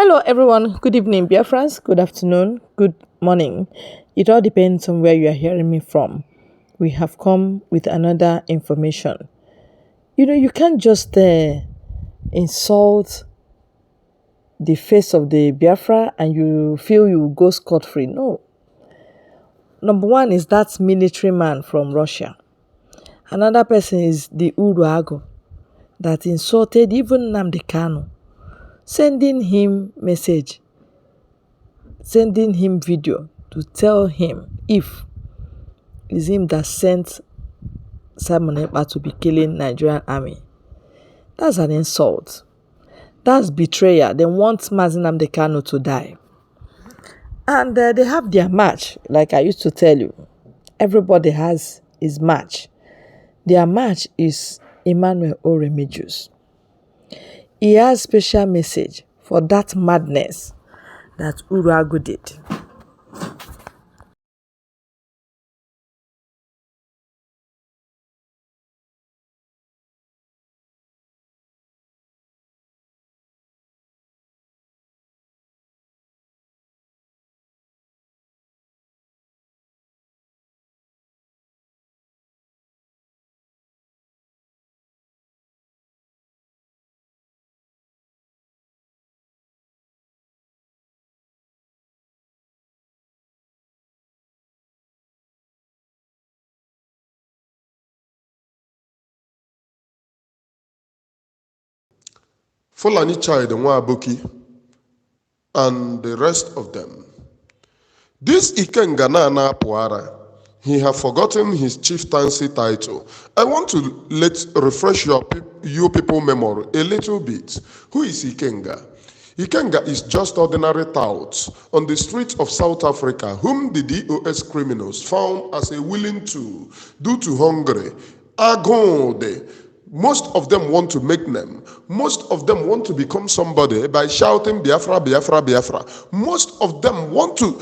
Hello, everyone. Good evening, Biafrans. Good afternoon. Good morning. It all depends on where you are hearing me from. We have come with another information. You can't just insult the face of the Biafra and you feel you will go scot free. No. Number one is that military man from Russia. Another person is the Uruagu that insulted even Nnamdi Kanu, sending him message, sending him video to tell him if it's him that sent Simon Ekpa to be killing Nigerian army. That's an insult. That's betrayal. They want Mazi Nnamdi Kanu to die. And they have their match, like I used to tell you. Everybody has his match. Their match is Emmanuel Remigus. He has special message for that madness that Uruagu did. Fulani Child Nwabuki, and the rest of them. This Ikenga na Puara, he have forgotten his chieftaincy title. I want to refresh you people memory a little bit. Who is Ikenga? Ikenga is just ordinary tout on the streets of South Africa, whom the DOS criminals found as a willing tool due to hunger, agonde. Most of them want to make them. Most of them want to become somebody by shouting Biafra, Biafra, Biafra. Most of them want to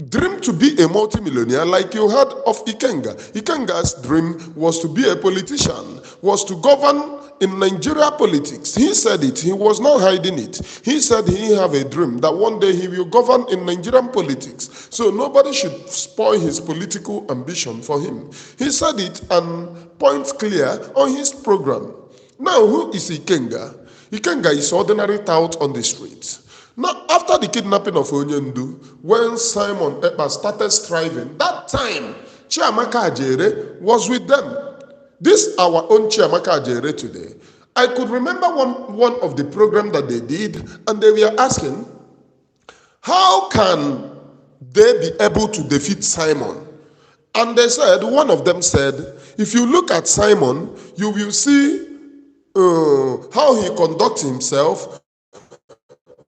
dream to be a multimillionaire like you heard of Ikenga. Ikenga's dream was to be a politician, was to govern in Nigeria politics. He said it. He was not hiding it. He said he have a dream that one day he will govern in Nigerian politics. So nobody should spoil his political ambition for him. He said it and points clear on his program. Now, who is Ikenga? Ikenga is ordinary tout on the streets. Now, after the kidnapping of Onyendu, when Simon Ekpa started striving, that time, Chiamaka Ajere was with them. This our own Chiamaka Ajere today. I could remember one of the programs that they did, and they were asking, how can they be able to defeat Simon? And they said, one of them said, if you look at Simon, you will see how he conducts himself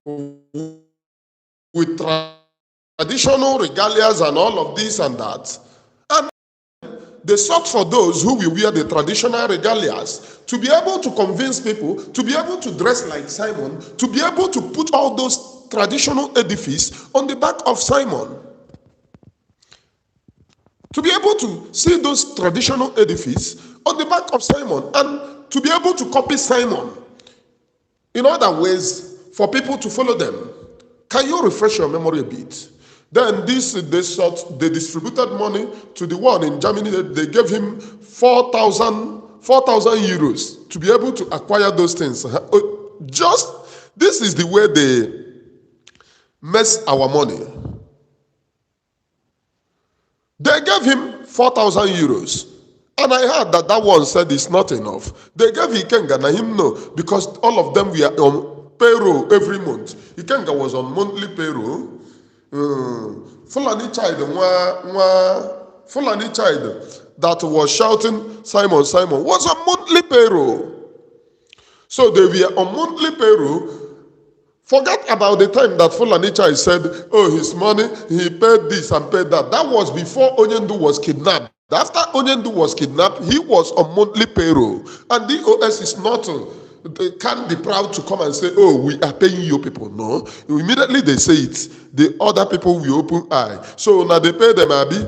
with traditional regalias and all of this and that. And they sought for those who will wear the traditional regalias to be able to convince people, to be able to dress like Simon, to be able to put all those traditional edifices on the back of Simon. To be able to see those traditional edifices on the back of Simon and to be able to copy Simon in other ways for people to follow them. Can you refresh your memory a bit? Then they distributed money to the one in Germany. They gave him 4,000 euros to be able to acquire those things. This is the way they mess our money. They gave him 4,000 euros. And I heard that one said it's not enough. They gave Ikenga and him no, because all of them were on payroll every month. Ikenga was on monthly payroll. Fulani child that was shouting Simon, Simon was on monthly payroll. So they were on monthly payroll. Forget about the time that Fulani child said, oh, his money, he paid this and paid that. That was before Onyendu was kidnapped. After Onyendu was kidnapped, he was on monthly payroll. And DOS is not, they can't be proud to come and say, oh, we are paying you people. No. Immediately they say it. The other people will open eye. So now they pay them, Abi.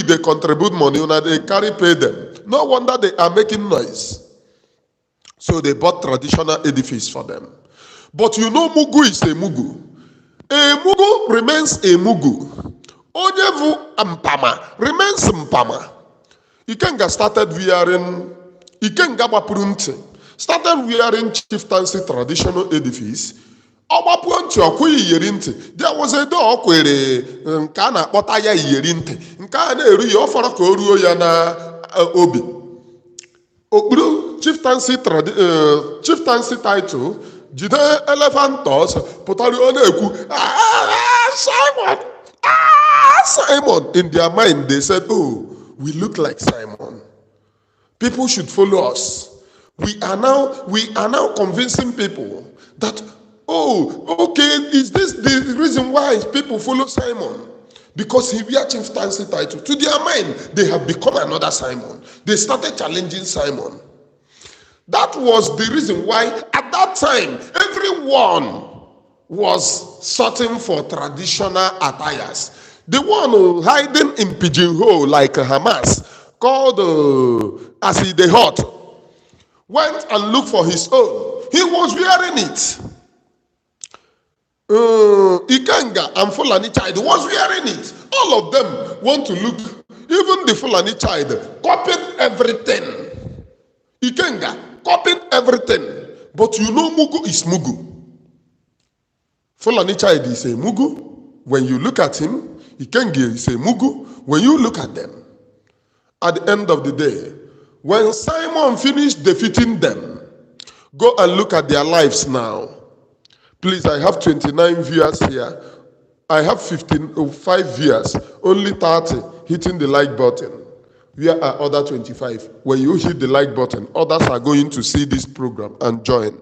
They contribute money, now they carry pay them. No wonder they are making noise. So they bought traditional edifice for them. But you know Mugu is a Mugu. A Mugu remains a Mugu. Onyevu Mpama remains Mpama. Ikenga started wearing, Ikenga Bapurunte started wearing chieftaincy traditional edifice. Ọgbapụ ntị ọkụ iyeri ntị. There was a day ọ kwere nke a na-akpọta ya iyeri ntị. Nke a na-eru ya ọ fọrọ ka o ruo ya na obi. Okpuru chieftaincy title jide elephantors pụtara ọ na-ekwu Simon, Simon. In their mind they said, oh, we look like Simon. People should follow us. We are now convincing people that, oh, okay, is this the reason why people follow Simon? Because he wear chieftaincy title. To their mind, they have become another Simon. They started challenging Simon. That was the reason why at that time, everyone was searching for traditional attires. The one hiding in pigeonhole like Hamas, called Aside Hot, went and looked for his own. He was wearing it. Ikenga and Fulani child was wearing it. All of them want to look. Even the Fulani child copied everything. Ikenga copied everything. But you know Mugu is Mugu. Fulani child is a Mugu. When you look at him, Ikenga is a Mugu. When you look at them, at the end of the day, when Simon finished defeating them, go and look at their lives now. Please, I have 29 viewers here. I have 5 viewers, only 30 hitting the like button. Where are other 25? When you hit the like button, others are going to see this program and join.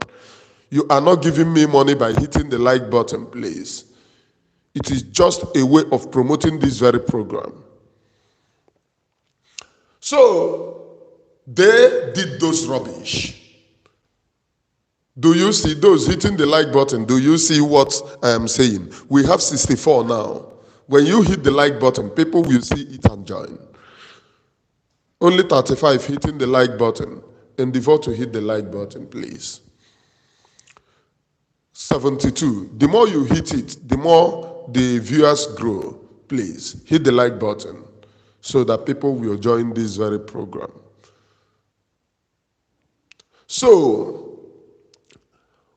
You are not giving me money by hitting the like button, please. It is just a way of promoting this very program. So, they did those rubbish. Do you see those hitting the like button? Do you see what I am saying? We have 64 now. When you hit the like button, people will see it and join. Only 35 hitting the like button. Endeavor to hit the like button, please. 72. The more you hit it, the more the viewers grow. Please hit the like button so that people will join this very program. So,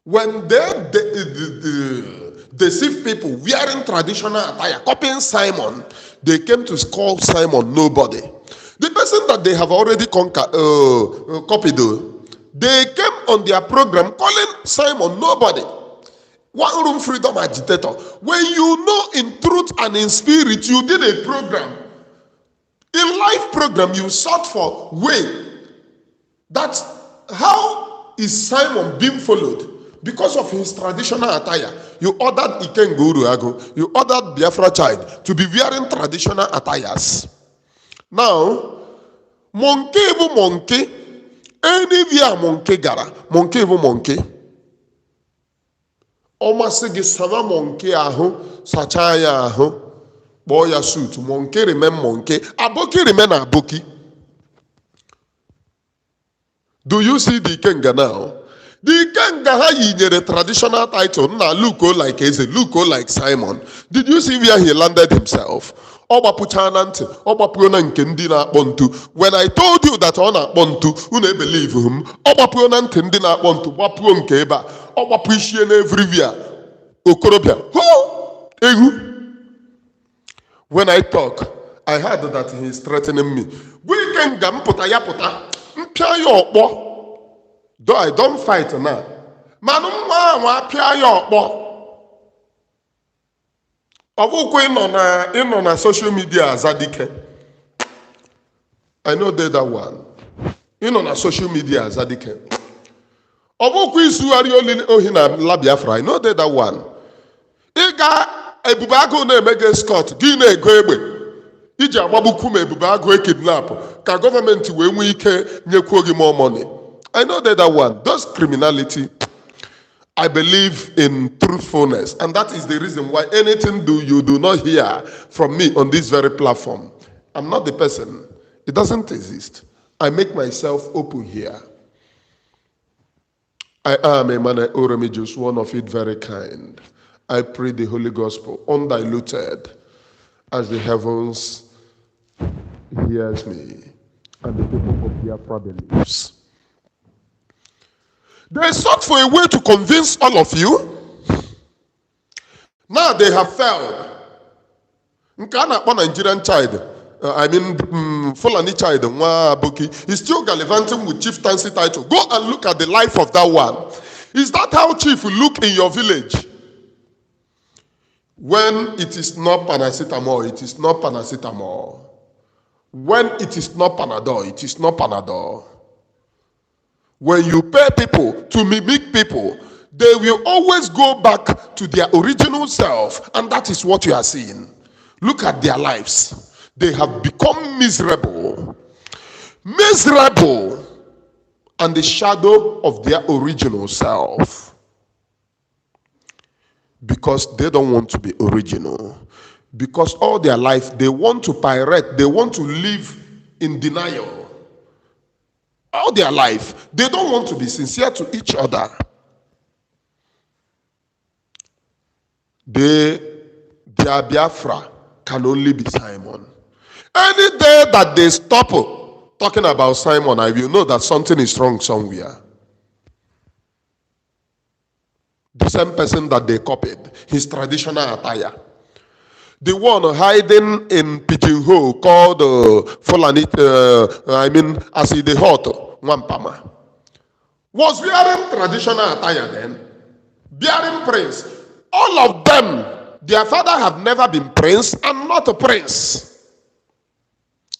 when they deceive people wearing traditional attire, copying Simon, they came to call Simon nobody. The person that they have already copied, they came on their program calling Simon nobody. One room freedom agitator. When you know in truth and in spirit, you did a program. In live program, you sought for way. That's how is Simon being followed? Because of his traditional attire. You ordered Uruagu, you ordered Biafra child to be wearing traditional attires. Now, monkey, anywhere monkey gara, monkey. Ọmasị gị sama monkey ahụ, sacha ya ahụ, kpọọ ya suit, monkey remain monkey, aboki remain aboki. Do you see the Ikenga now? The Ikenga ha yinyere traditional title na look like Eze, look like Simon. Did you see where he landed himself? Ọ gbapụcha na ntị, ọ gbapụo na nke ndị na-akpọ ntu. When I told you that ọ na-akpọ ntu, unu believe him. Ọ gbapụo na ntị ndị na-akpọ ntu, gbapụo nke ebe a. Ọ gbapụ ishie na everywhere. Okorobịa. When I talk, I heard that he is threatening me. Ikenga mpụta ya pụta, mpịa ya ọkpọ. Though I don't fight now. Manu nwa apịa ya ọkpọ. Ọ bụkwa ịnọ na social media azadike. I know that one. Ịnọ na social media azadike. Ọ bụkwa isugharị ohi na la Biafra. I know that one. Ịga ebube agụ na-eme gị escort, gị na-ego egbe. Iji agbagbuku ma ebube agụ ekidnap ka gọọmenti wee nwee ike nyekwuo gị more money. I know that one. Those criminality, I believe in truthfulness. And that is the reason why anything you do not hear from me on this very platform. I'm not the person. It doesn't exist. I make myself open here. I am a man, Remigus, one of it very kind. I pray the Holy Gospel undiluted as the heavens hears me and the people of Biafra believes. They sought for a way to convince all of you. Now they have failed. Nke a na-akpọ Nigerian child, Fulani child, Nwa Aboki, is still gallivanting with chieftaincy title. Go and look at the life of that one. Is that how chief will look in your village? When it is not paracetamol, it is not paracetamol. When it is not Panadol, it is not Panadol. When you pay people to mimic people, they will always go back to their original self, and that is what you are seeing. Look at their lives. They have become miserable. Miserable, and the shadow of their original self. Because they don't want to be original. Because all their life they want to pirate, they want to live in denial. All their life, they don't want to be sincere to each other. Their Biafra can only be Simon. Any day that they stop talking about Simon, I will know that something is wrong somewhere. The same person that they copied, his traditional attire. The one hiding in pigeonhole called Fulani, as he the hot Wampama, was wearing traditional attire then, bearing prince. All of them, their father have never been prince and not a prince.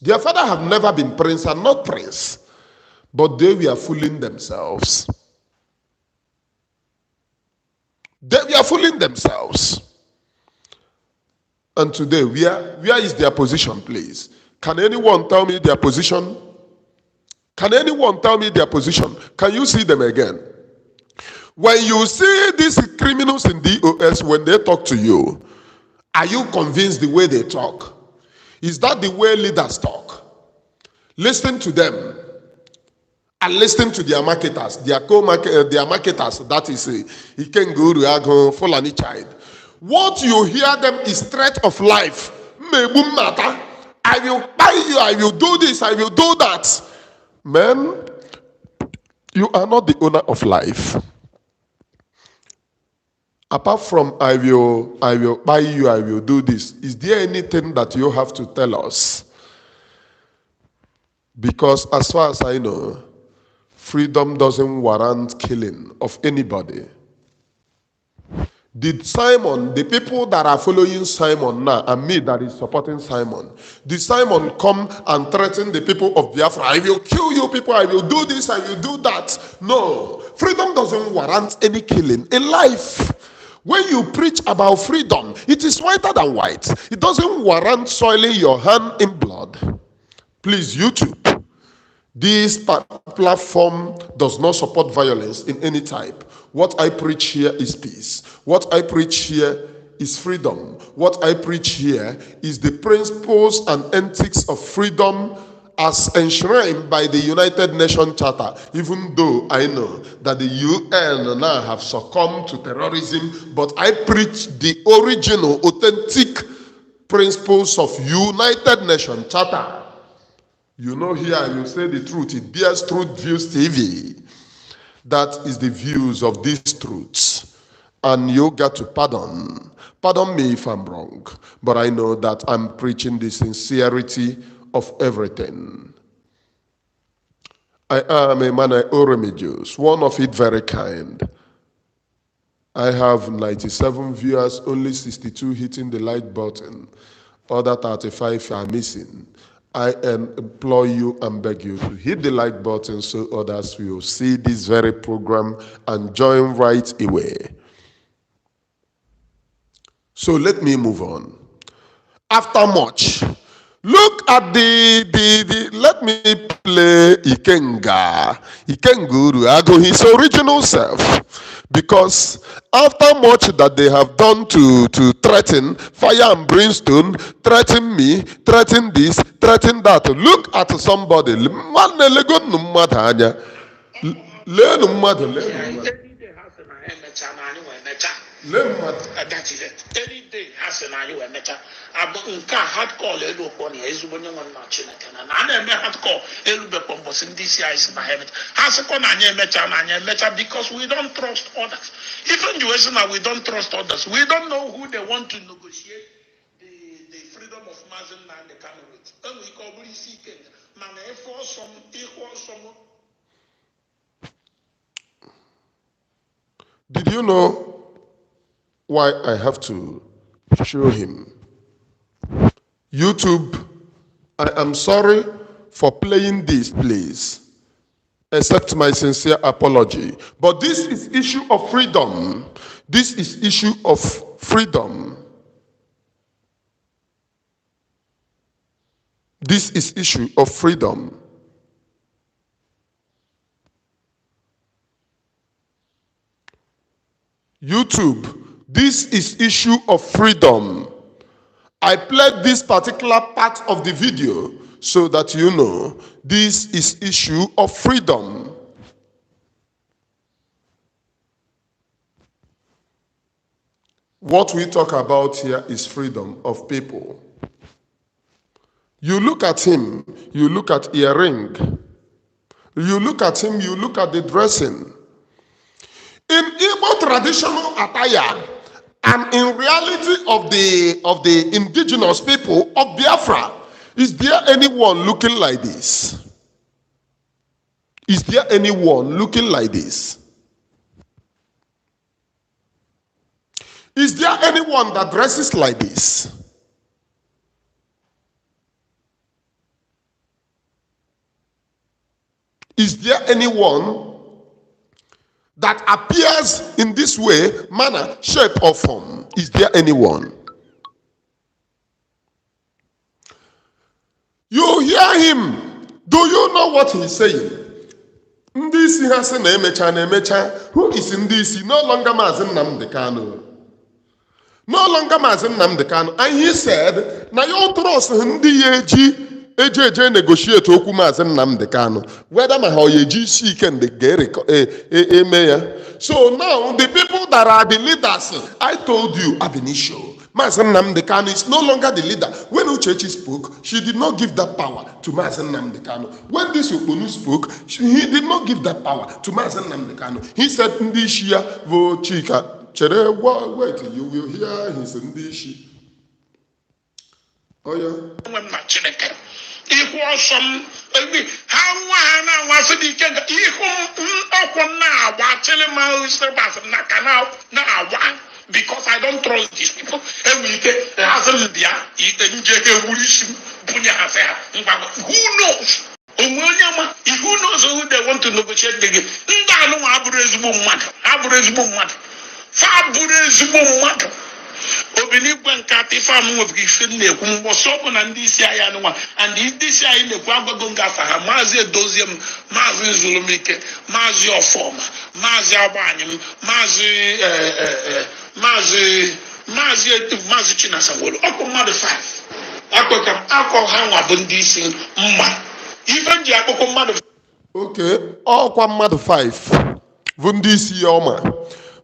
Their father have never been prince and not prince. But they were fooling themselves. They were fooling themselves. And today, where is their position, please? Can anyone tell me their position? Can anyone tell me their position? Can you see them again? When you see these criminals in DOS, when they talk to you, are you convinced the way they talk? Is that the way leaders talk? Listen to them. And listen to their marketers, their marketers, that is Ikengo, Uruagu, Fulani child. What you hear them is threat of life. I will buy you, I will do this, I will do that. Man, you are not the owner of life. Apart from I will buy you, I will do this, is there anything that you have to tell us? Because as far as I know, freedom doesn't warrant killing of anybody. Did Simon, the people that are following Simon now, and me that is supporting Simon, did Simon come and threaten the people of Biafra? I will kill you people, I will do this, I will do that. No, freedom doesn't warrant any killing in life. When you preach about freedom, it is whiter than white. It doesn't warrant soiling your hand in blood. Please, YouTube. This platform does not support violence in any type. What I preach here is peace. What I preach here is freedom. What I preach here is the principles and ethics of freedom as enshrined by the United Nations Charter, even though I know that the UN now have succumbed to terrorism, but I preach the original, authentic principles of United Nations Charter. You know, here I will say the truth. It bears Truth Views TV. That is the views of these truths. And you got to pardon. Pardon me if I'm wrong. But I know that I'm preaching the sincerity of everything. I am a man, Remigus, one of it very kind. I have 97 viewers, only 62 hitting the like button. Other 35 are missing. I implore you and beg you to hit the like button so others will see this very program and join right away. So let me move on. After much, look at let me play Ikenga Uruagu, his original self. Because after much that they have done to threaten, fire and brimstone, threaten me, threaten this, threaten that, look at somebody. Leenụ mmadụ, leenụ Yeah, mmadụ. any day has an emecha na anyị wee mecha. Lee mmadụ. That is it. Any day has an anyị wee mecha. Abụ nke a hard call elu okpọ na ezigbo onye nwe nna Chineke na a na-eme hard call elu bekwa mbọsị ndị isi anyị si na ha emecha. Ha sịkwa na anyị emecha na anyị emecha because we don't trust others. Even the way na we don't trust others. We don't know who they want to negotiate the freedom of margin and the candidate. And we call it seeking. Man, if some equal some. Did you know why I have to show him? YouTube, I am sorry for playing this, please. Accept my sincere apology. But this is issue of freedom. This is issue of freedom. This is issue of freedom. YouTube, this is issue of freedom. I played this particular part of the video so that you know this is issue of freedom. What we talk about here is freedom of people. You look at him, you look at earring. You look at him, you look at the dressing. In Igbo traditional attire, and in reality of the indigenous people of Biafra, is there anyone looking like this? Is there anyone looking like this? Is there anyone that dresses like this? Is there anyone that appears in this way, manner, shape, or form? Is there anyone? You hear him. Do you know what he's saying? Ndisi has na emecha. Who is Ndisi? No longer Mazi Nnamdi Kanu. No longer Mazi Nnamdi Kanu. And he said, na you trust ndị eji negotiate okwu Mazi Nnamdi Kanu. Whether ma ha oyeji si ike ndị eme ya. So now the people that are the leaders, I told you ab initio, Mazi Nnamdi Kanu is no longer the leader. When Uchechi spoke, she did not give that power to Mazi Nnamdi Kanu. When this Okponu spoke, he did not give that power to Mazi Nnamdi Kanu. He said, Ndi Shia vo Chika. Chere, wait, you will hear his Ndishi. Oh yeah. Ihu ọsọm ebi ha nwa ha na nwa so di ike ihu ọkwọ na agba chele ma sebas na kana na agba because I don't trust these people. Ewi ike hasem dia nje ke wurishim bunya ase ha ngba who knows who knows who they want to negotiate the game. Nda anu aburu ezigbo mmadụ fa aburu ezigbo mmadụ Obinigwe nkati fam of Gishin na-ekwu mbọsọ bụ na ndị isi anyị anụnwa and ndị isi anyị na-ekwu agwago ngafa ha Maazị Edoziem, Maazị Zulumike, Maazị Ọfọma, Maazị Agbanyem, Maazị Chinasawolo ọkụ mmadụ 5 akọ ha nwa bụ ndị isi mma ife nji akpụkọ mmadụ okay, ọkwa mmadụ 5 bụ ndị isi ya ọma.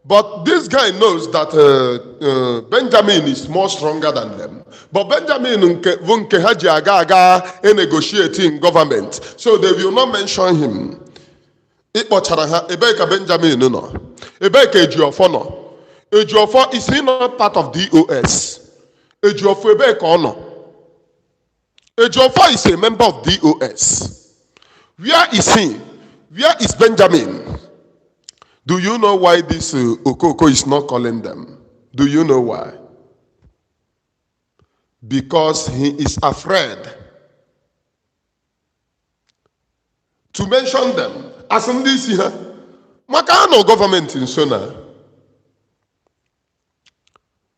But this guy knows that Benjamin is more stronger than them. But Benjamin nke haji aga negotiating government, so they will not mention him. Ikpochara ha ebe ka Benjamin no, ebe ka Ejiofor no. Ejiofor is he not part of DOS? Ejiofor ebe ka ono. Ejiofor is a member of DOS. Where is he? Where is Benjamin? Do you know why this Okoko is not calling them? Do you know why? Because he is afraid to mention them. As in this here, Makano government in Sona.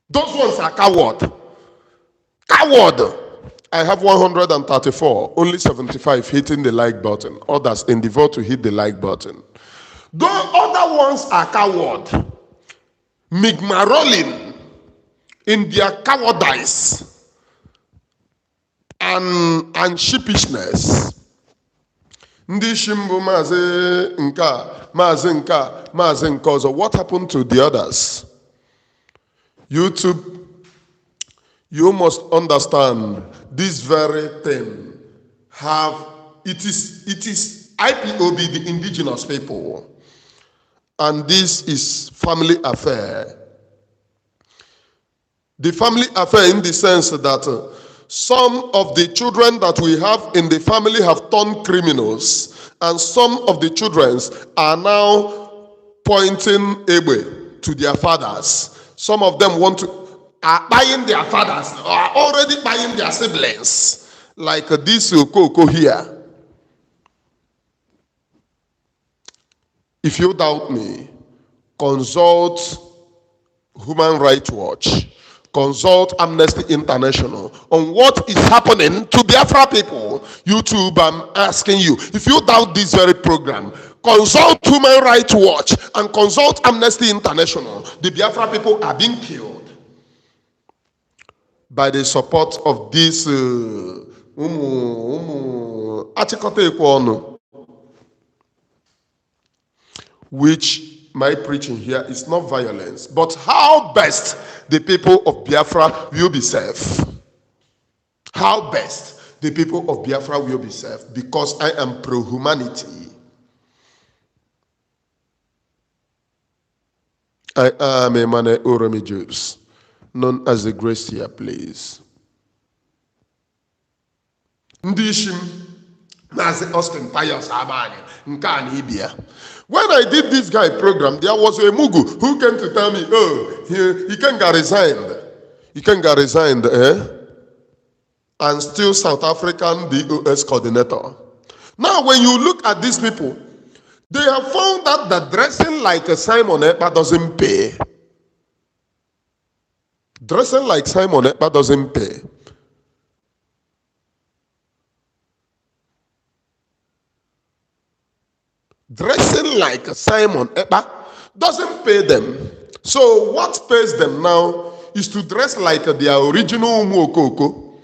Those ones are coward. Coward. I have 134, only 75 hitting the like button. Others endeavor to hit the like button. Those other ones are coward. Migmarolin in their cowardice and sheepishness. Ndị Shimbu Mazi Nka, Mazi Nka, Mazi Nkozo. What happened to the others? YouTube, you must understand this very thing. It is IPOB, the indigenous people, and this is family affair. The family affair in the sense that some of the children that we have in the family have turned criminals, and some of the children are now pointing Egbe to their fathers. Some of them are buying their fathers, are already buying their siblings, like this Okoko here. If you doubt me, consult Human Rights Watch, consult Amnesty International on what is happening to Biafra people. YouTube, I'm asking you, if you doubt this very program, consult Human Rights Watch and consult Amnesty International. The Biafra people are being killed by the support of this which my preaching here is not violence, but how best the people of Biafra will be safe. How best the people of Biafra will be safe, because I am pro-humanity. I am a man of Remigus, known as the Grace here, please. Ndishim Nazi Austin Pius Abani Nkani Ibia. When I did this guy program, there was a Mugu who came to tell me, oh, he can get resigned. He can get resigned, and still South African DOS coordinator. Now, when you look at these people, they have found out that dressing like a Simon Ekpa doesn't pay. Dressing like Simon Ekpa doesn't pay. Dressing like Simon Ekpa doesn't pay them. So what pays them now is to dress like their original Umuokoko.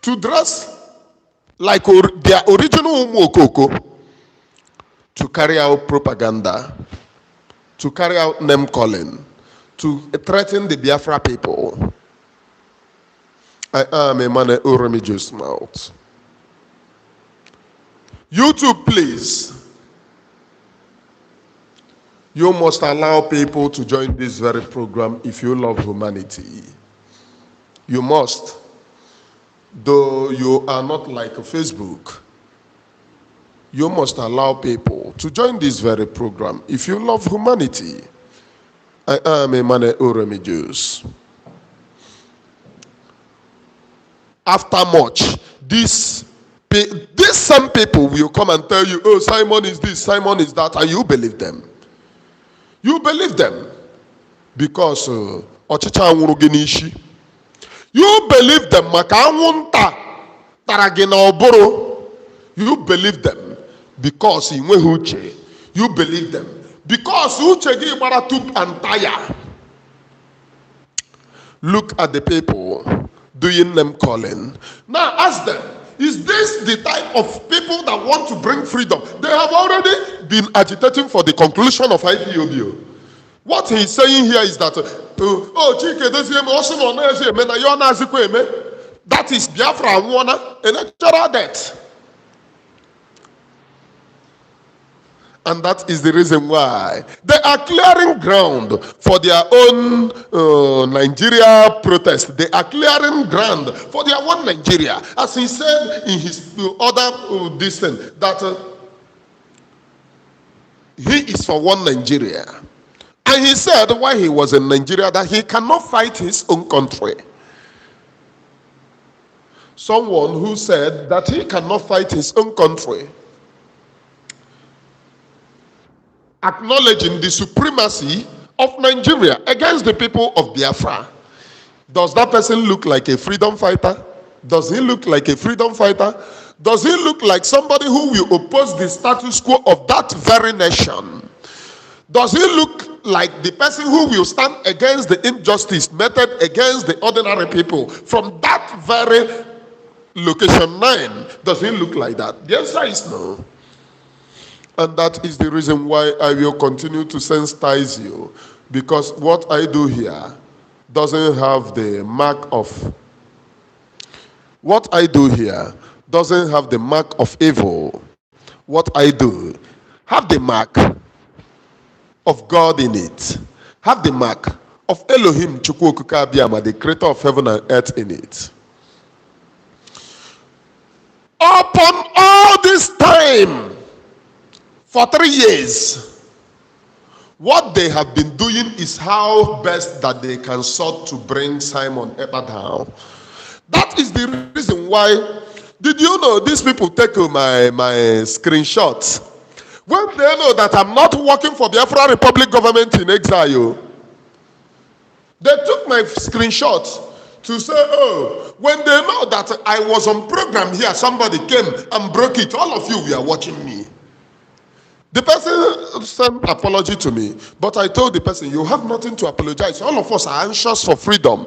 To dress like their original Umuokoko. To carry out propaganda. To carry out name calling. To threaten the Biafra people. I am a man who Remigus mouth. YouTube, please. You must allow people to join this very program if you love humanity. You must. Though you are not like Facebook, you must allow people to join this very program if you love humanity. I am a man who Remigus. After much, these some people will come and tell you, oh, Simon is this, Simon is that, and you believe them. You believe them because ọchịcha anwụrụ gị n'isi. You believe them maka anwụnta tara gị n'ọbụrụ. You believe them because ị nweghị uche. You believe them because uche gị gbara tube and tire. Look at the people doing them calling. Now ask them, is this the type of people that want to bring freedom? They have already been agitating for the conclusion of IPOB. What he's saying here is that, that is Biafra Nwana, a natural death. And that is the reason why they are clearing ground for their own Nigeria protest. They are clearing ground for their own Nigeria. As he said in his other distance, that he is for one Nigeria. And he said while he was in Nigeria that he cannot fight his own country. Someone who said that he cannot fight his own country, acknowledging the supremacy of Nigeria against the people of Biafra. Does that person look like a freedom fighter? Does he look like a freedom fighter? Does he look like somebody who will oppose the status quo of that very nation? Does he look like the person who will stand against the injustice meted against the ordinary people from that very location 9? Does he look like that? The answer is no. And that is the reason why I will continue to sensitize you, because what I do here doesn't have the mark of evil. What I do have the mark of God in it, have the mark of Elohim Chukwuokike Abiyama, the creator of heaven and earth, in it. Upon all this time, for 3 years, what they have been doing is how best that they can sort to bring Simon Ekpa down. That is the reason why. Did you know these people take my screenshots when they know that I'm not working for the Biafra Republic government in exile? They took my screenshots to say, oh, when they know that I was on program here, somebody came and broke it. All of you were watching me. The person sent apology to me, but I told the person, you have nothing to apologize. All of us are anxious for freedom.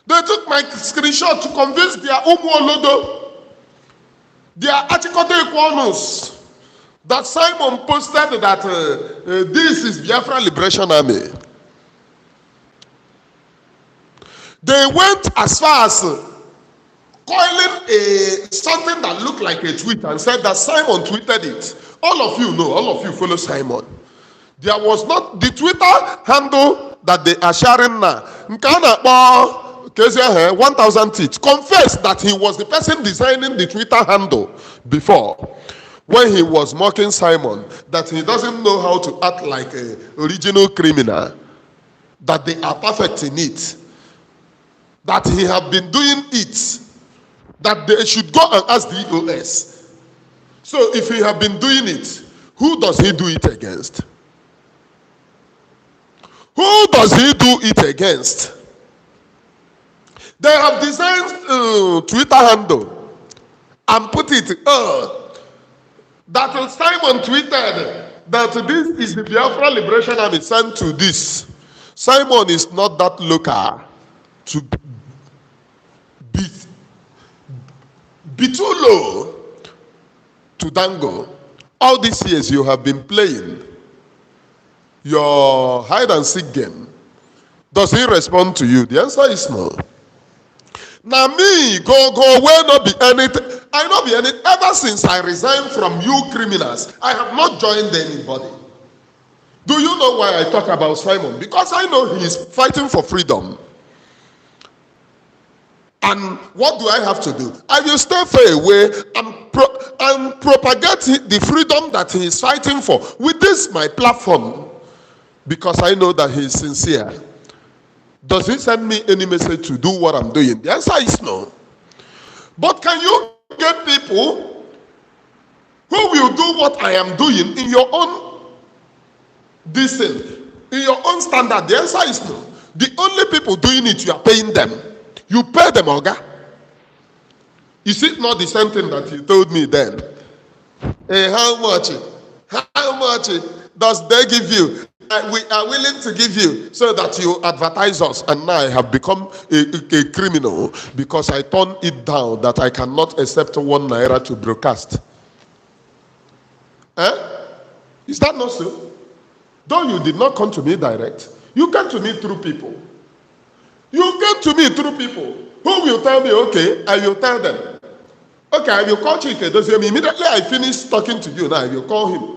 They took my screenshot to convince their Umuolodo, their Achikote Equanus, that Simon posted that this is Biafra Liberation Army. They went as far as coiling something that looked like a tweet and said that Simon tweeted it. All of you know, all of you follow Simon. There was not the Twitter handle that they are sharing now. 1,000 teeth confessed that he was the person designing the Twitter handle before, when he was mocking Simon, that he doesn't know how to act like an original criminal, that they are perfect in it, that he have been doing it, that they should go and ask the EOS. So if he have been doing it, who does he do it against? Who does he do it against? They have designed Twitter handle and put it that Simon tweeted that this is the Biafra Liberation Army sent to this. Simon is not that local to be too low to dangle. All these years you have been playing your hide and seek game. Does he respond to you? The answer is no. Now me go will not be anything. I not be any. Ever since I resigned from you criminals, I have not joined anybody. Do you know why I talk about Simon? Because I know he is fighting for freedom. And what do I have to do? I will stay far away and propagate the freedom that he is fighting for with this my platform, because I know that he is sincere. Does he send me any message to do what I'm doing? The answer is no. But can you get people who will do what I am doing in your own decent, in your own standard? The answer is no. The only people doing it, you are paying them. You pay them, Oga. Is it not the same thing that you told me then? Hey, how much? How much does they give you? We are willing to give you so that you advertise us. And now I have become a criminal because I turned it down that I cannot accept 1 naira to broadcast. Is that not so? Though you did not come to me direct, you came to me through people. You came to me through people who will tell me, okay, I will tell them. Okay, I will call Chike. Immediately I finish talking to you now, I will call him.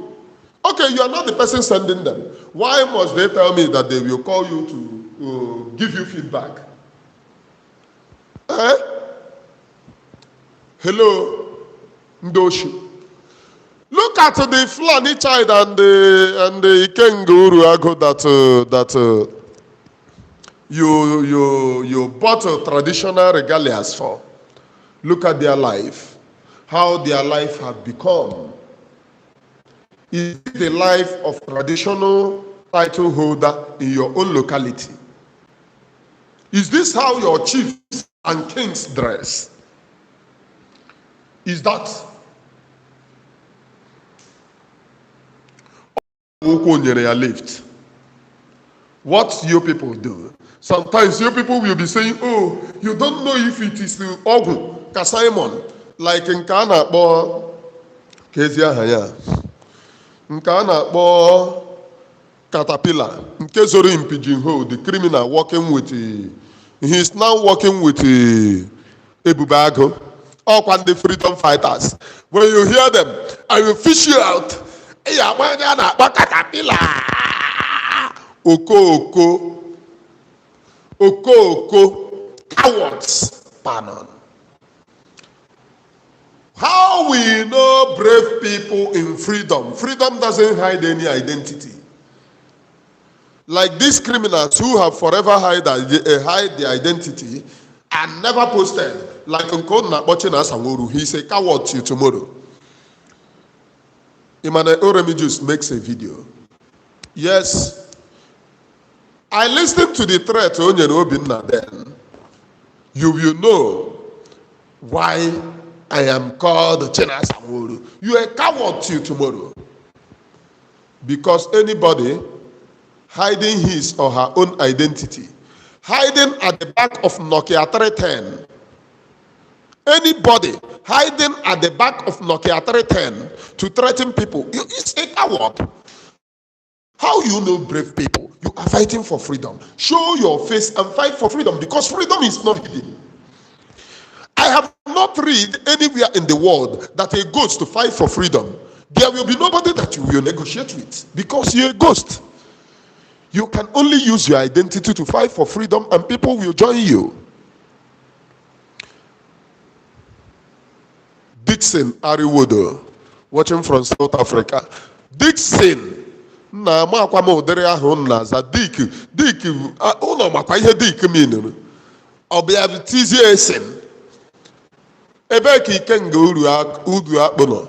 Okay, you are not the person sending them. Why must they tell me that they will call you to give you feedback? Hello, Ndoshi. Look at the Fulani child and the Ikenga Uruagu that you bought traditional regalias for. Look at their life, how their life had become. Is it the life of traditional title holder in your own locality? Is this how your chiefs and kings dress? Is that ụkwụ nyere ya lift. What you people do? Sometimes you people will be saying, oh, you don't know if it is Ogu, ka Simon, like nke a na-akpọ ka ezi aha ya, nke a na-akpọ Caterpillar, nke zoro in Pigeonhole, the criminal working with, he is now working with Ebubago, all the freedom fighters. When you hear them, I will fish you out. Caterpillar. Oko, cowards, pardon. How we know brave people in freedom? Freedom doesn't hide any identity. Like these criminals who have forever hide their identity and never posted. Like Nkona Bochina Sangoru, he's a coward till tomorrow. Remigus makes a video. Yes, I listened to the threat on Obinna then. You will know why I am called Chena Sangoru. You are a coward till tomorrow. Because anybody hiding his or her own identity, hiding at the back of Nokia 310, anybody hiding at the back of Nokia 310 to threaten people, is a coward. How you know brave people? You are fighting for freedom. Show your face and fight for freedom, because freedom is not hidden. I have not read anywhere in the world that a ghost to fight for freedom, there will be nobody that you will negotiate with, because you're a ghost. You can only use your identity to fight for freedom, and people will join you. Dixon Ariwodo, watching from South Africa. Dixon, na makwa mo dere ahụ na za Dick ụlọ makwa ihe Dick mean. Ọbịa bitizie esen. Ebe ka Ikenga Udu akpụnọ.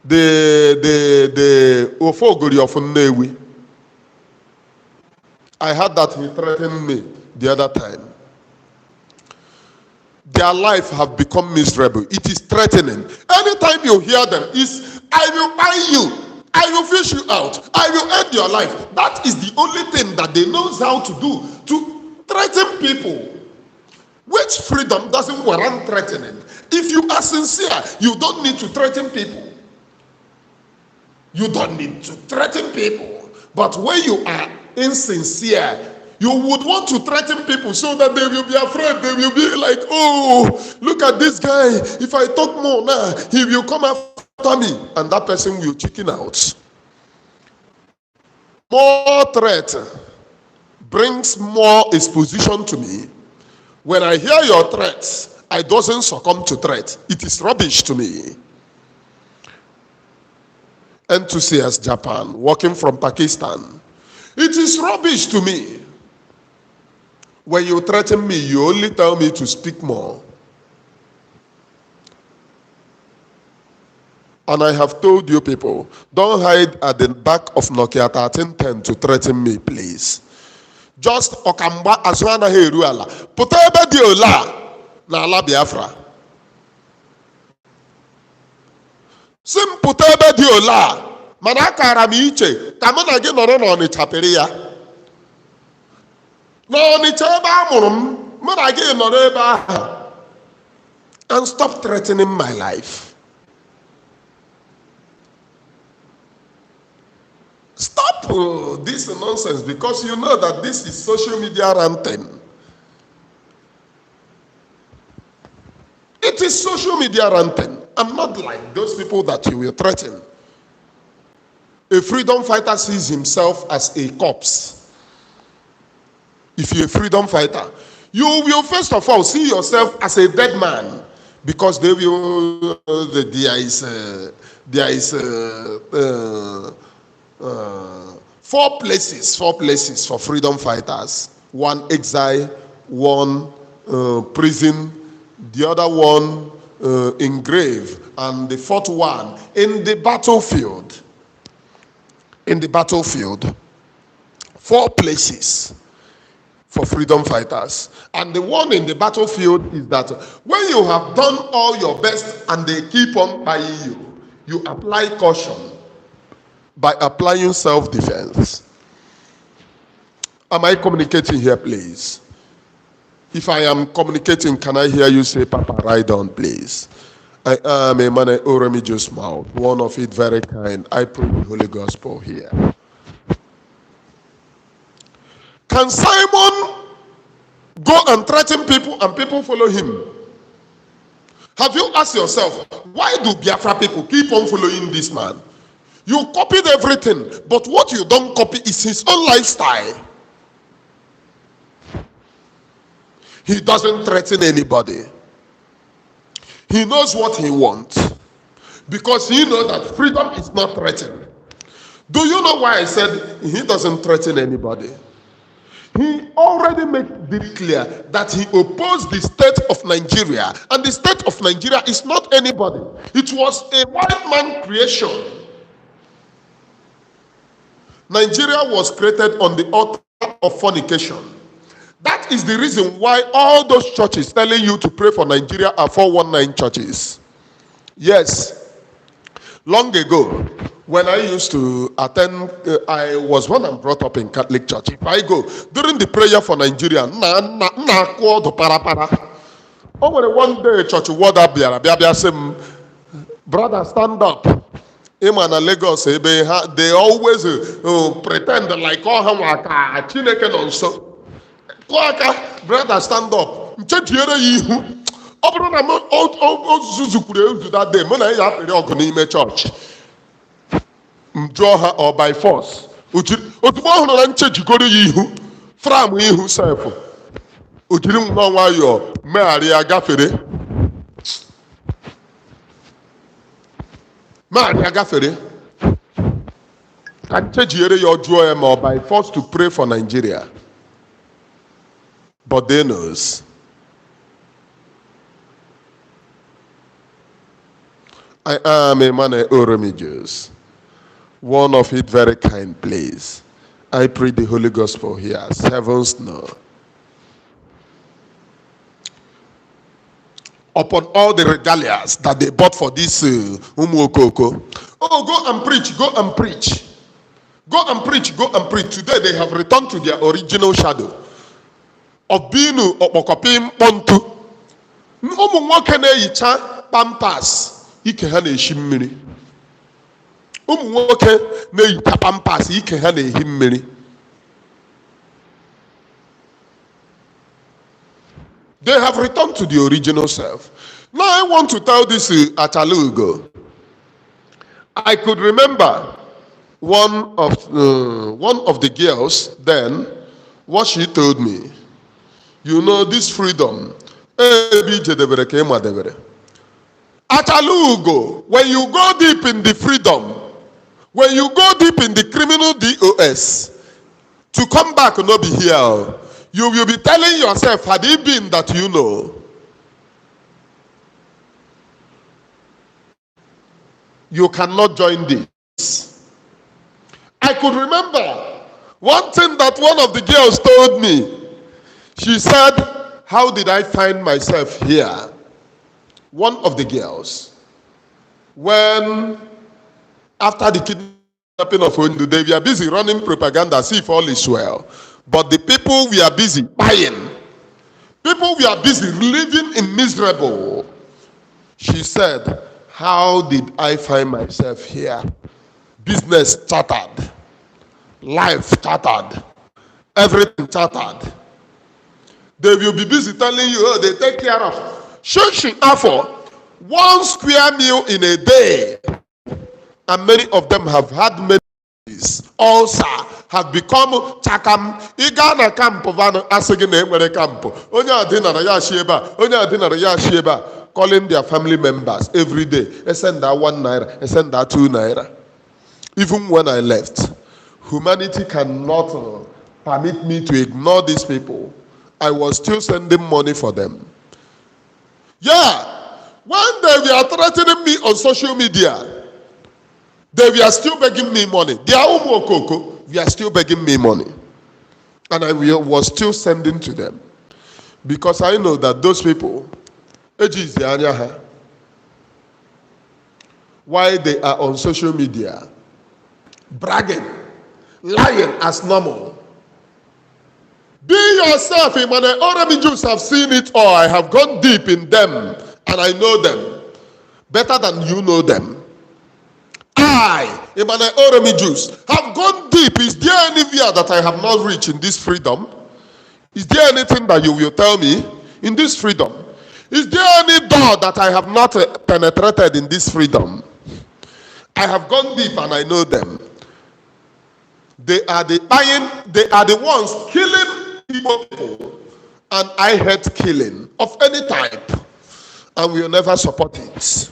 The Ofogori of Nnewi. I heard that he threatened me the other time. Their life have become miserable. It is threatening. Anytime you hear them, is I will buy you, I will fish you out, I will end your life. That is the only thing that they know how to do, to threaten people. Which freedom doesn't warrant threatening? If you are sincere, you don't need to threaten people. You don't need to threaten people. But when you are insincere, you would want to threaten people so that they will be afraid. They will be like, oh, look at this guy. If I talk more now, he will come after me. And that person will chicken out. More threat brings more exposition to me. When I hear your threats, I doesn't succumb to threat. It is rubbish to me. Enthusiast Japan, working from Pakistan. It is rubbish to me. When you threaten me, you only tell me to speak more. And I have told you people, don't hide at the back of Nokia 1310 to threaten me, please. Just Okamba Aswana Heruala. Putebe diola na ala Biafra. Sim putebe diola. Manaka ramiche. Kamana gi noro no ni chaperia. No ni cheba murum. Managi noro eba. And stop threatening my life. Stop this nonsense, because you know that this is social media ranting. It is social media ranting. I'm not like those people that you will threaten. A freedom fighter sees himself as a corpse. If you're a freedom fighter, you will first of all see yourself as a dead man, because they will. There is four places for freedom fighters. One exile, one prison, the other one in grave, and the fourth one in the battlefield. In the battlefield. 4 places for freedom fighters. And the one in the battlefield is that when you have done all your best and they keep on buying you, you apply caution. by applying self-defense. Am I communicating here, please? If I am communicating, can I hear you say, Papa, write on, please? I am a man of Remigus mouth, one of it very kind. I pray the Holy Gospel here. Can Simon go and threaten people and people follow him? Have you asked yourself, why do Biafra people keep on following this man? You copied everything, but what you don't copy is his own lifestyle. He doesn't threaten anybody. He knows what he wants because he knows that freedom is not threatened. Do you know why I said he doesn't threaten anybody? He already made it clear that he opposed the state of Nigeria, and the state of Nigeria is not anybody. It was a white man creation. Nigeria was created on the altar of fornication. That is the reason why all those churches telling you to pray for Nigeria are 419 churches. Yes. Long ago, when I used to attend, I was when I'm brought up in Catholic church. If I go during the prayer for Nigeria, one day church word up there, brother, stand up. Imana Lagos, they always pretend like oh Chineke nonso. Brother, stand up. Ọ bụrụ na ozuzu kwuru ezu that day, mụ na ya apịrị ọgụ n'ime chọọchị. Draw her or by force. Ozugbo ọ hụrụ na nche jikọrọ ya ihu, fram ihu sefụ. O jiri nwa nwayọọ megharịa gafere. Megharịa gafere. Ka nche jiere ya ọjụọ ya ma by force to pray for Nigeria. But they knows. I am a man of Remigus, one of it very kind place. I pray the Holy Gospel here, heavens know. Upon all the regalias that they bought for this Umuokoko. Oh, go and preach, go and preach. Go and preach, go and preach. Today they have returned to their original shadow. Obinu okpokopim pontu. Ụmụ nwoke na-eyicha pampas ike ha na-eshi mmiri. Ụmụ nwoke na-eyicha pampas ike ha na-ehi mmiri. They have returned to the original self. Now I want to tell this Achalugo. I could remember one of the girls then, what she told me. You know this freedom. Achalugo, when you go deep in the freedom, when you go deep in the criminal DOS, to come back and not be here, you will be telling yourself, had it been that you know, you cannot join this. I could remember one thing that one of the girls told me. She said, how did I find myself here? One of the girls, when after the kidnapping of Hundu, they were busy running propaganda, see if all is well. But the people were busy buying. People were busy living in miserable. She said, how did I find myself here? Business chartered. Life chartered. Everything chartered. They will be busy telling you, oh, they take care of. Shushin for 1 square meal in a day. And many of them have had many also have become chakam. Igana camp of an asagine where camp. Onya dinara yashieba, onya dinara yashieba, calling their family members every day. I send that 1 naira, I send that 2 naira. Even when I left, humanity cannot permit me to ignore these people. I was still sending money for them. Yeah, one day they are threatening me on social media. They were still begging me money. They are Umokoko. They are still begging me money. And I was still sending to them. Because I know that those people, why they are on social media, bragging, lying as normal. Be yourself, Emmanuel. Remigus have seen it all. I have gone deep in them, and I know them better than you know them. I, Emmanuel Remigus, have gone deep. Is there anywhere that I have not reached in this freedom? Is there anything that you will tell me in this freedom? Is there any door that I have not penetrated in this freedom? I have gone deep and I know them. They are the ones killing people, and I hate killing of any type, and we will never support it.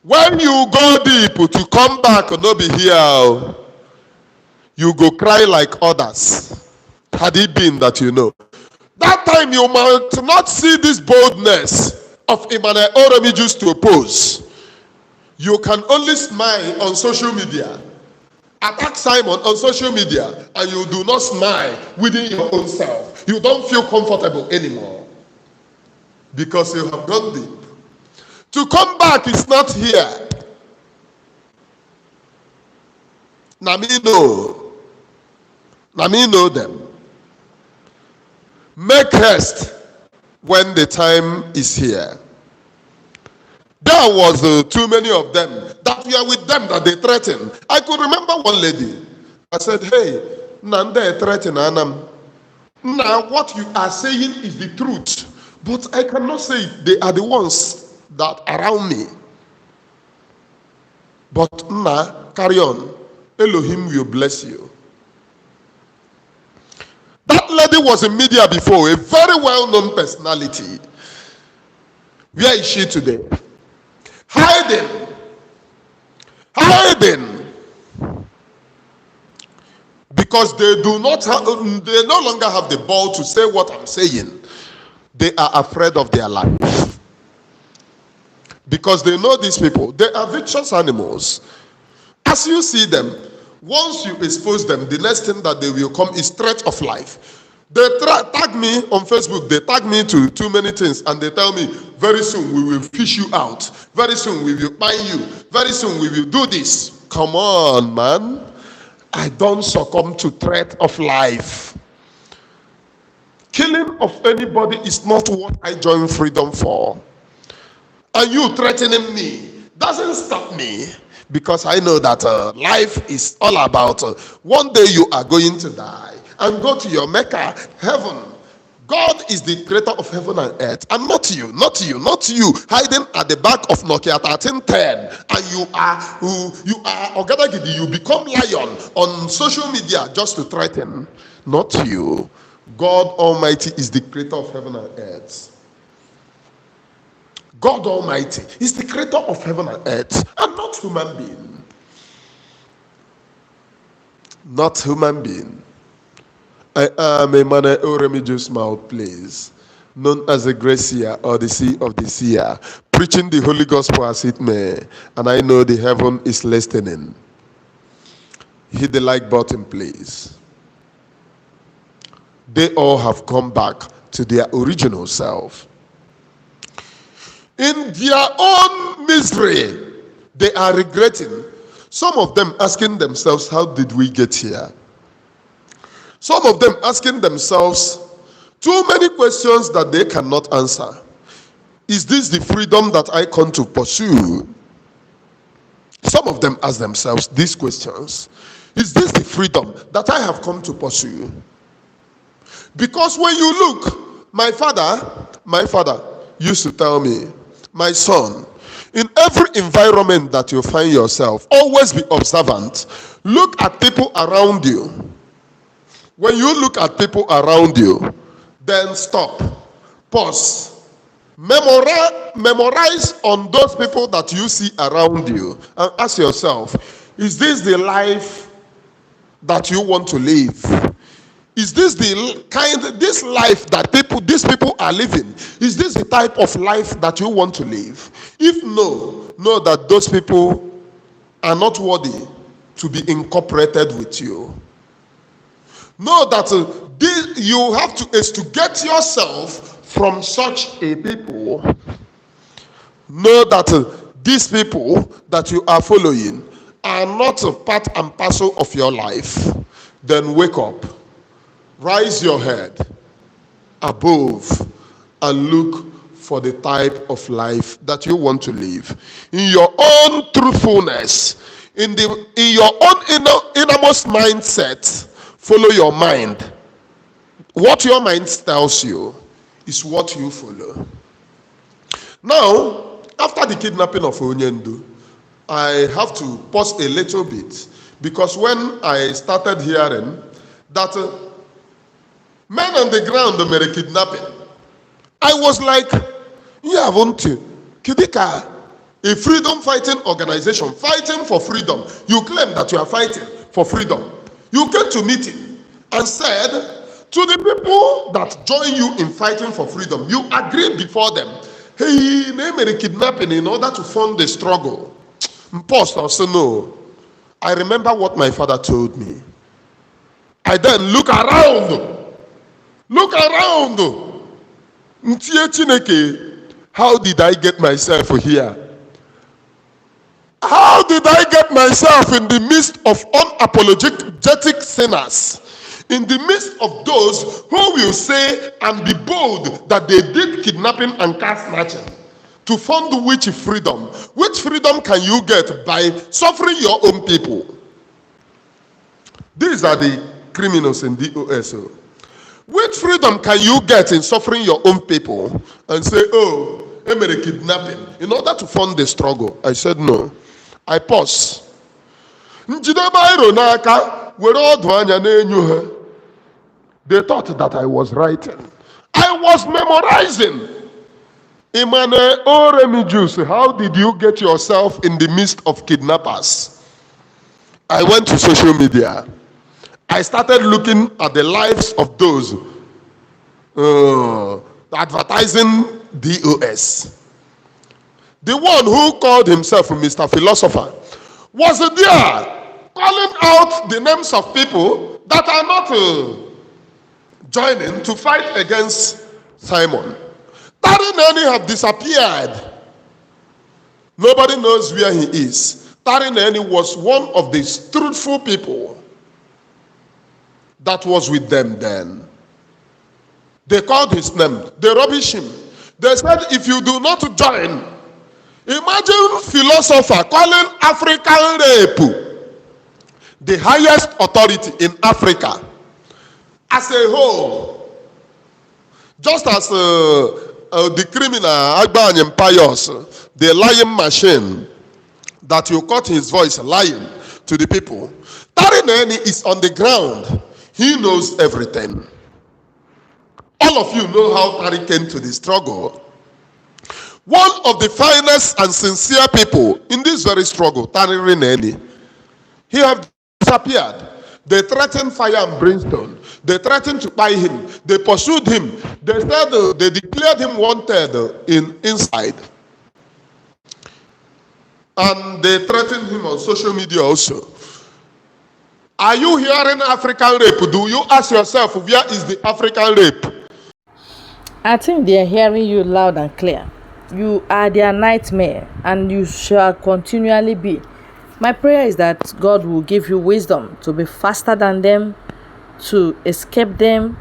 When you go deep to come back and not be here, you go cry like others. Had it been that you know. That time you might not see this boldness of Emmanuel Remigus to oppose. You can only smile on social media, attack Simon on social media, and you do not smile within your own self. You don't feel comfortable anymore because you have gone deep. To come back is not here. Nami know them. Make haste when the time is here. There was too many of them that we are with them that they threaten. I could remember one lady. I said, hey, Nande threaten Anam. Now what you are saying is the truth, but I cannot say it. They are the ones that around me. But carry on. Elohim will bless you. That lady was in media before, a very well-known personality. Where is she today? Hiding. Because they no longer have the ball to say what I'm saying. They are afraid of their life. Because they know these people, they are vicious animals. As you see them, once you expose them, the next thing that they will come is threat of life. They tag me on Facebook, they tag me to too many things, and they tell me, very soon we will fish you out. Very soon we will buy you. Very soon we will do this. Come on, man. I don't succumb to threat of life. Killing of anybody is not what I join freedom for. And you threatening me doesn't stop me, because I know that life is all about one day you are going to die and go to your Mecca, heaven. God is the creator of heaven and earth, and not you hiding at the back of Nokia 1310, and you are Ogadagidi, you become lion on social media just to threaten. Not you. God Almighty is the creator of heaven and earth. God Almighty is the creator of heaven and earth, and not human being. Not human being. I am a man Remigus mouth, please, known as the Gracia or the Sea of the Seer, preaching the Holy Gospel as it may, and I know the heaven is listening. Hit the like button, please. They all have come back to their original self. In their own misery, they are regretting. Some of them asking themselves, how did we get here? Some of them asking themselves too many questions that they cannot answer. Is this the freedom that I come to pursue? Some of them ask themselves these questions. Is this the freedom that I have come to pursue? Because when you look, my father used to tell me, my son, in every environment that you find yourself, always be observant. Look at people around you. When you look at people around you, then stop, pause, memorize on those people that you see around you, and ask yourself, is this the life that you want to live? Is this this life that these people are living? Is this the type of life that you want to live? If no, know that those people are not worthy to be incorporated with you. Know that you have to extricate yourself from such a people. Know that these people that you are following are not a part and parcel of your life, then wake up, rise your head above, and look for the type of life that you want to live in your own truthfulness, in your own innermost mindset. Follow your mind. What your mind tells you is what you follow. Now, after the kidnapping of Onyendu, I have to pause a little bit, because when I started hearing that men on the ground were kidnapping, I was like, yeah, won't you? Kidika, a freedom fighting organization fighting for freedom. You claim that you are fighting for freedom. You came to meeting and said to the people that join you in fighting for freedom, you agreed before them, hey, they made a kidnapping in order to fund the struggle. Imposter said, no. I remember what my father told me. I then look around. Look around. How did I get myself here? How did I get myself in the midst of unapologetic sinners? In the midst of those who will say and be bold that they did kidnapping and car snatching to fund which freedom? Which freedom can you get by suffering your own people? These are the criminals in DOSO. Which freedom can you get in suffering your own people and say, oh, I made a kidnapping in order to fund the struggle? I said no. I pause. They thought that I was writing. I was memorizing. Emmanuel, oh Remigus, how did you get yourself in the midst of kidnappers? I went to social media. I started looking at the lives of those advertising DOS. The one who called himself Mr. Philosopher was there calling out the names of people that are not joining to fight against Simon. Tarinani have disappeared. Nobody knows where he is. Tarinani was one of the truthful people that was with them then. They called his name. They rubbish him. They said, if you do not join, imagine philosopher calling African rape the highest authority in Africa as a whole. Just as the criminal Agba Pius, the lying machine, that you caught his voice lying to the people. Tarineni is on the ground. He knows everything. All of you know how Tari came to the struggle. One of the finest and sincere people in this very struggle, Tari Reneni, he have disappeared. They threatened fire and brimstone. They threatened to buy him. They pursued him. They said they declared him wanted inside. And they threatened him on social media also. Are you hearing African rape? Do you ask yourself, where is the African rape? I think they are hearing you loud and clear. You are their nightmare, and you shall continually be. My prayer is that God will give you wisdom to be faster than them, to escape them,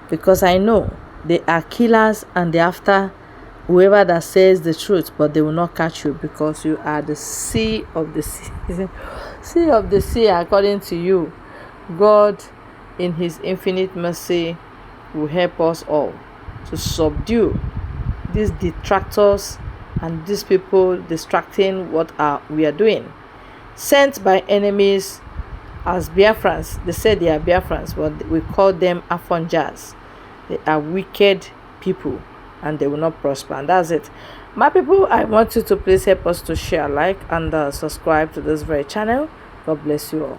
because I know they are killers and they're after whoever that says the truth, but they will not catch you because you are the sea of the sea. Sea of the sea, according to you. God, in his infinite mercy, will help us all to subdue these detractors and these people distracting what we are doing. Sent by enemies as Biafrans. They say they are Biafrans, but we call them Afonjas. They are wicked people and they will not prosper. And that's it. My people, I want you to please help us to share, like, and subscribe to this very channel. God bless you all.